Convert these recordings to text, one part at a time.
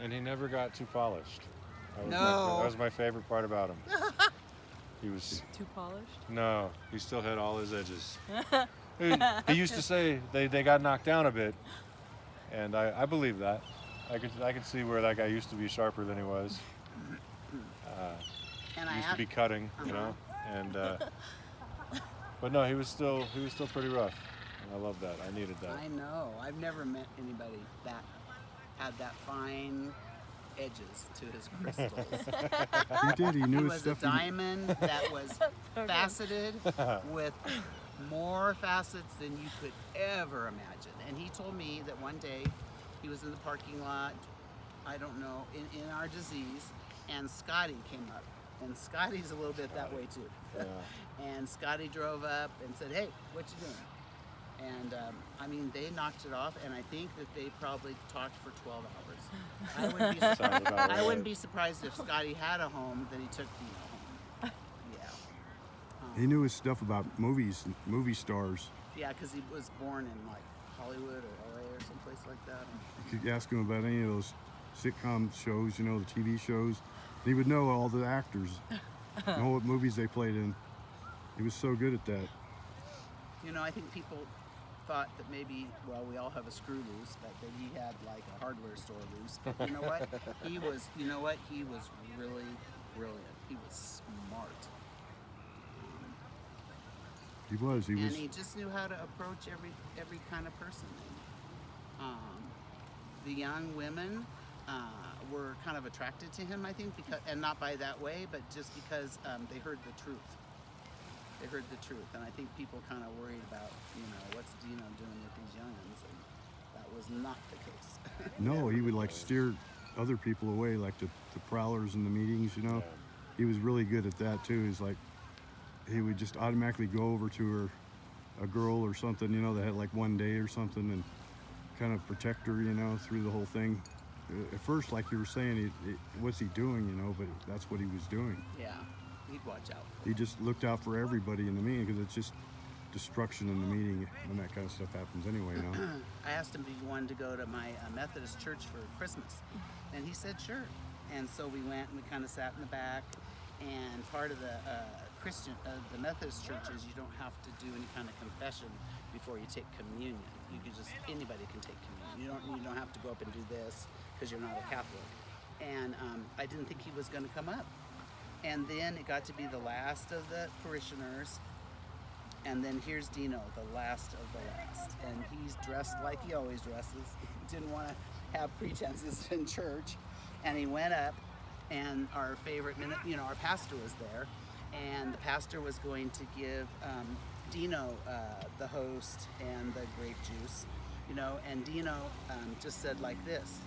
And he never got too polished. No. That was my favorite part about him. He was Too polished? no. He still had all his edges. He used to say they got knocked down a bit, and I believe that. I could see where that guy used to be sharper than he was. And He used to be cutting, you know, and but no, he was still pretty rough. And I love that. I needed that. I know. I've never met anybody that had that fine edges to his crystals. He did. He knew He his was a stuff. diamond that was faceted with more facets than you could ever imagine. And he told me that one day he was in the parking lot, I don't know, in our disease, and Scotty came up. And Scotty's a little bit that way too. Yeah. And Scotty drove up and said, "Hey, what you doing?" And I mean, they knocked it off, and I think that they probably talked for 12 hours. I wouldn't be surprised if Scotty had a home that he took Dino home. Yeah. He knew his stuff about movies, and movie stars. Yeah, because he was born in like Hollywood or LA or someplace like that. You could ask him about any of those sitcom shows, you know, the TV shows. He would know all the actors, know what movies they played in. He was so good at that. You know, I think people thought that maybe, well, we all have a screw loose, but that he had like a hardware store loose. But you know what? He was really brilliant. He was smart. He was. And he just knew how to approach every kind of person. The young women were kind of attracted to him, I think, because, and not by that way, but just because they heard the truth. They heard the truth, and I think people kind of worried about, you know, what's Dino doing with these youngins, and that was not the case. No, he would like steer other people away, like the prowlers in the meetings, you know. Yeah. He was really good at that too. He's like, he would just automatically go over to her, a girl or something, you know, that had like one day or something, and kind of protect her, you know, through the whole thing. At first, like you were saying, what's he doing, you know, but that's what he was doing. Yeah, he'd watch out. He just looked out for everybody in the meeting, because it's just destruction in the meeting when that kind of stuff happens anyway, you know. I asked him if he wanted to go to my Methodist church for Christmas, and he said sure. And so we went and we kind of sat in the back. And part of the the Methodist churches, you don't have to do any kind of confession before you take communion. You can just, anybody can take communion. You don't have to go up and do this because you're not a Catholic. And I didn't think he was going to come up. And then it got to be the last of the parishioners. And then here's Dino, the last of the last. And he's dressed like he always dresses. Didn't want to have pretenses in church. And he went up, and our favorite, you know, our pastor was there. And the pastor was going to give Dino the host and the grape juice, you know, and Dino just said like this.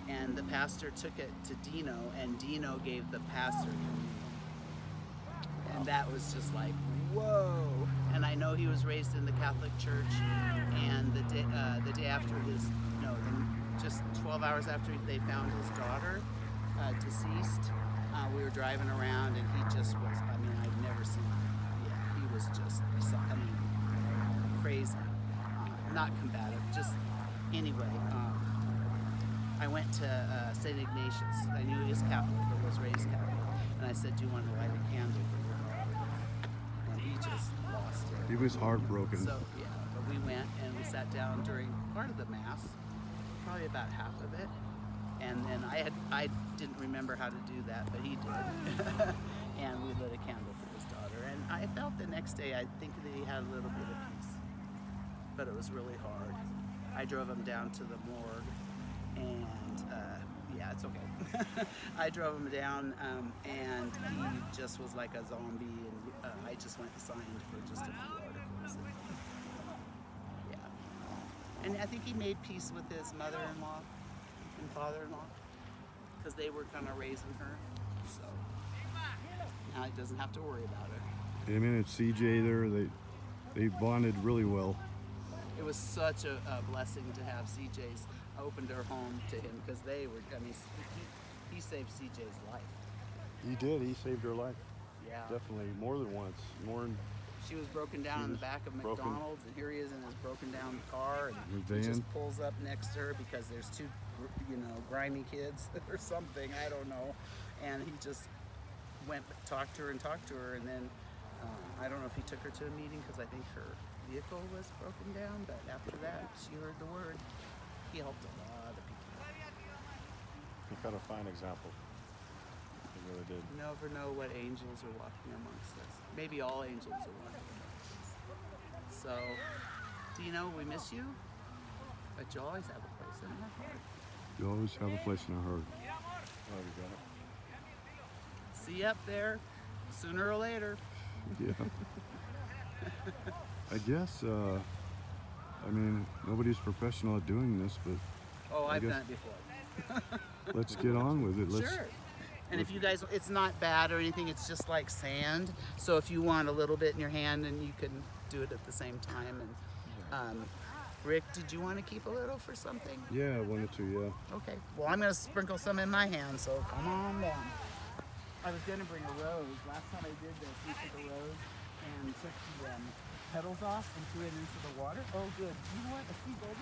And the pastor took it to Dino, and Dino gave the pastor communion. And that was just like, whoa. And I know he was raised in the Catholic Church, and the day after his, no, just 12 hours after they found his daughter deceased, we were driving around, and he just was, I mean, I've never seen him. Yeah, he was just, I mean, crazy. Not combative, just, anyway. I went to St. Ignatius. I knew he was Catholic, but was raised Catholic. And I said, do you want to light a candle for your daughter? And he just lost it. He was heartbroken. So, yeah, but we went and we sat down during part of the Mass, probably about half of it. And then I didn't remember how to do that, but he did. And we lit a candle for his daughter. And I felt the next day, I think that he had a little bit of peace. But it was really hard. I drove him down to the morgue, and yeah, it's okay. I drove him down, and he just was like a zombie, and I just went and signed for just a few articles. Yeah. And I think he made peace with his mother-in-law and father-in-law, because they were kind of raising her, so now he doesn't have to worry about it. Him and CJ there, they bonded really well. It was such a blessing to have CJ's opened her home to him, because they were, I mean, he saved CJ's life. He did. He saved her life. Yeah. Definitely, more than once. She was broken down in the back of McDonald's, and here he is in his broken down car, and His he van. just pulls up next to her, because there's two you know, grimy kids or something. I don't know. And he just went talked to her, and then I don't know if he took her to a meeting because I think her vehicle was broken down. But after that, she heard the word. He helped a lot of people. He got a fine example. He really did. You never know what angels are walking amongst us. Maybe all angels are walking amongst us. So, Dino, we miss you, but you always have a place in our heart. You always have a place in our heart. Oh, you got it. See you up there, sooner or later. Yeah. I guess, I mean, nobody's professional at doing this, but Oh, I I've guess- done it before. let's get on with it. Let's, Sure. And if you guys, it's not bad or anything, it's just like sand. So if you want a little bit in your hand, and you can do it at the same time. And Rick, did you want to keep a little for something? Yeah, I wanted to, yeah. Okay. Well, I'm going to sprinkle some in my hand, so come on down. I was going to bring a rose. Last time I did this, we took a rose and took the petals off and threw it into the water. Oh, good. You know what? A sweet golden.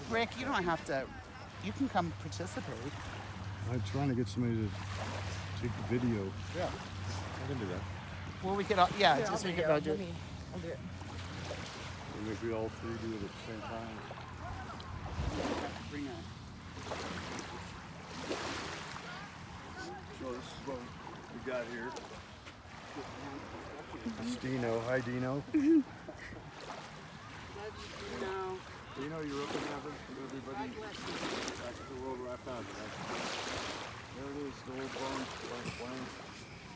Rick, you don't have to. You can come participate. I'm trying to get somebody to take the video. Yeah, I can do that. Well, we could all, yeah, just we could all do it. I'll do it. And if we all three do it at the same time. Bring a. So this is what we got here. It's Dino. Hi, Dino. No. Dino, you're up in heaven. Everybody, that's the world where I found it. There it is, the old bones.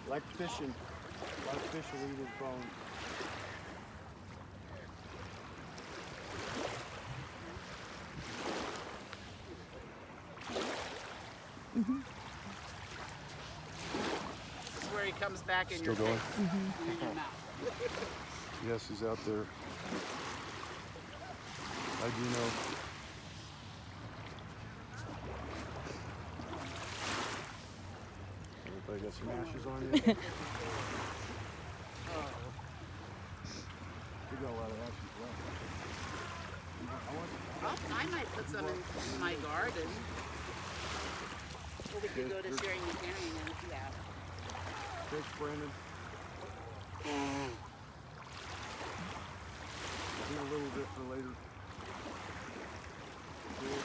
Like fishing. Like fish will eat his bones. This is where he comes back in Still your going? face. And in your mouth. Yes, he's out there. Hi, Dino. Everybody got some ashes on you? We got a lot of ashes left. Oh, I might put some in my garden. Or we could go to sharing the canyon and yeah. Thanks, Brandon. A little bit for later. Cool.